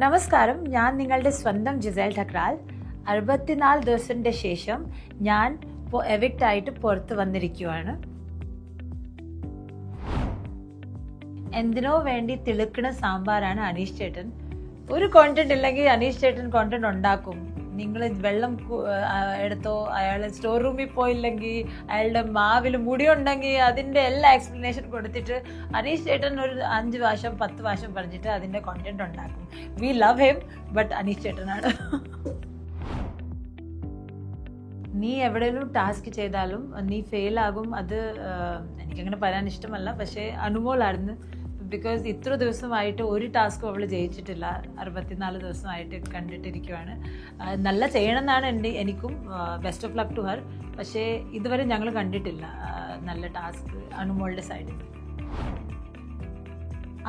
നമസ്കാരം, ഞാൻ നിങ്ങളുടെ സ്വന്തം ജിസേൽ ഠക്രാൽ. 64 ദിവസത്തിൻ്റെ ശേഷം ഞാൻ എവിക്റ്റ് ആയിട്ട് പുറത്ത് വന്നിരിക്കുവാണ്. എന്തിനോ വേണ്ടി തിളുക്കണ സാമ്പാറാണ് അനീഷ് ചേട്ടൻ. ഒരു കോണ്ടന്റ് ഇല്ലെങ്കിൽ അനീഷ് ചേട്ടൻ കോണ്ടന്റ് ഉണ്ടാക്കും. നിങ്ങൾ വെള്ളം എടുത്തോ, അയാൾ സ്റ്റോർ റൂമിൽ പോയില്ലെങ്കിൽ, അയാളുടെ മാവിൽ മുടിയുണ്ടെങ്കിൽ അതിൻ്റെ എല്ലാ എക്സ്പ്ലനേഷൻ കൊടുത്തിട്ട് അനീഷ് ചേട്ടൻ ഒരു 5 പ്രാവശ്യം 10 പ്രാവശ്യം പറഞ്ഞിട്ട് അതിൻ്റെ കോണ്ടന്റ് ഉണ്ടാക്കും. We love him, but Aneesh ചേട്ടനാണ്. നീ എവിടെയെങ്കിലും ടാസ്ക് ചെയ്താലും നീ ഫെയിലാകും. അത് എനിക്കങ്ങനെ പറയാൻ ഇഷ്ടമല്ല, പക്ഷേ അനുമോളായിരുന്നു. ബിക്കോസ് ഇത്ര ദിവസമായിട്ട് ഒരു ടാസ്കും അവൾ ജയിച്ചിട്ടില്ല. 64 ദിവസമായിട്ട് കണ്ടിട്ടിരിക്കുവാണ്. നല്ല ചെയ്യണമെന്നാണ് എനിക്കും. Best of luck to her. പക്ഷേ ഇതുവരെ ഞങ്ങൾ കണ്ടിട്ടില്ല നല്ല ടാസ്ക് അനുമോളുടെ സൈഡിൽ.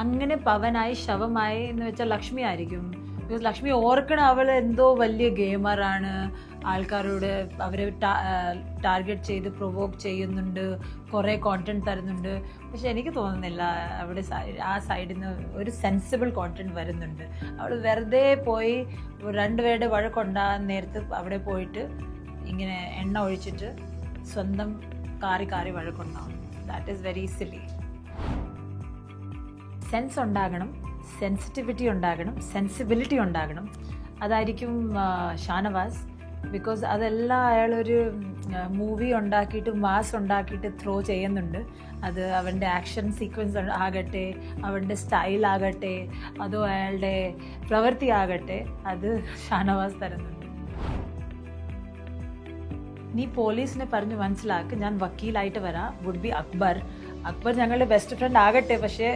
അങ്ങനെ പവനായി ശവമായി എന്ന് വെച്ചാൽ ലക്ഷ്മി ആയിരിക്കും. ബിക്കോസ് ലക്ഷ്മി ഓർക്കണ അവൾ എന്തോ വലിയ ഗെയിമറാണ്, ആൾക്കാരോട് അവരെ ടാർഗറ്റ് ചെയ്ത് പ്രൊവോക്ക് ചെയ്യുന്നുണ്ട്, കുറേ കോണ്ടന്റ് തരുന്നുണ്ട്. പക്ഷെ എനിക്ക് തോന്നുന്നില്ല അവിടെ ആ സൈഡിൽ നിന്ന് ഒരു സെൻസിബിൾ കോണ്ടന്റ് വരുന്നുണ്ട്. അവൾ വെറുതെ പോയി 2 പേരുടെ വഴക്കുണ്ടാകാൻ നേരത്ത് അവിടെ പോയിട്ട് ഇങ്ങനെ എണ്ണ ഒഴിച്ചിട്ട് സ്വന്തം കാറി വഴക്കുണ്ടാവും. That is very silly. Sense ഉണ്ടാകണം, സെൻസിറ്റിവിറ്റി ഉണ്ടാകണം, സെൻസിബിലിറ്റി ഉണ്ടാകണം. അതായിരിക്കും ഷാനവാസ്. ബിക്കോസ് അതെല്ലാം അയാളൊരു മൂവി ഉണ്ടാക്കിയിട്ട് മാസ് ഉണ്ടാക്കിയിട്ട് ത്രോ ചെയ്യുന്നുണ്ട്. അത് അവൻ്റെ ആക്ഷൻ സീക്വൻസ് ആകട്ടെ, അവൻ്റെ സ്റ്റൈലാകട്ടെ, അതോ അയാളുടെ പ്രവൃത്തി ആകട്ടെ, അത് ഷാനവാസ് തരുന്നുണ്ട്. നീ പോലീസിനെ പറഞ്ഞ് മനസ്സിലാക്ക്, ഞാൻ വക്കീലായിട്ട് വരാം. Would be Akbar. ഞങ്ങളുടെ ബെസ്റ്റ് ഫ്രണ്ട് ആകട്ടെ, പക്ഷേ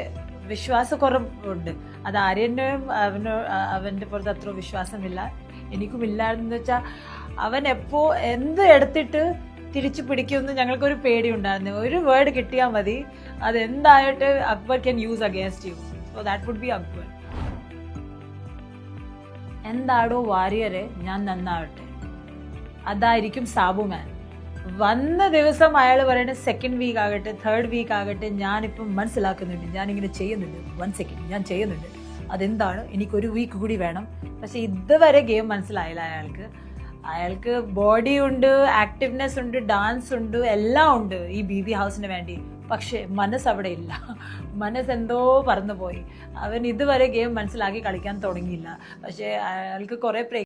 വിശ്വാസക്കുറവുണ്ട്. അത് ആര്യനും അവൻ്റെ പുറത്ത് അത്ര വിശ്വാസമില്ല. എനിക്കും ഇല്ലാന്ന് വെച്ചാൽ അവൻ എപ്പോൾ എന്ത് എടുത്തിട്ട് തിരിച്ചു പിടിക്കുമെന്ന് ഞങ്ങൾക്കൊരു പേടിയുണ്ടായിരുന്നു. ഒരു വേർഡ് കിട്ടിയാൽ മതി, അതെന്തായിട്ട് Akbar can use against you. So that would be Akbar. എന്താടോ വാരിയറെ, ഞാൻ നന്നാവട്ടെ. അതായിരിക്കും സാബുമാൻ. വന്ന ദിവസം അയാൾ പറയുന്നത് 2nd വീക്ക് ആകട്ടെ 3rd വീക്ക് ആകട്ടെ, ഞാനിപ്പം മനസ്സിലാക്കുന്നുണ്ട്, ഞാനിങ്ങനെ ചെയ്യുന്നുണ്ട്. 1 സെക്കൻഡ് ഞാൻ ചെയ്യുന്നുണ്ട്. അതെന്താണ്, എനിക്കൊരു വീക്ക് കൂടി വേണം. പക്ഷെ ഇതുവരെ ഗെയിം മനസ്സിലായില്ല അയാൾക്ക് ബോഡി ഉണ്ട്, ആക്റ്റീവ്നെസ് ഉണ്ട്, ഡാൻസ് ഉണ്ട്, എല്ലാം ഉണ്ട് ഈ BB ഹൗസിന് വേണ്ടി. പക്ഷേ മനസ്സ് അവിടെ ഇല്ല. മനസ്സെന്തോ പറന്നു പോയി. അവൻ ഇതുവരെ ഗെയിം മനസ്സിലാക്കി കളിക്കാൻ തുടങ്ങിയില്ല. പക്ഷേ അയാൾക്ക് കുറേ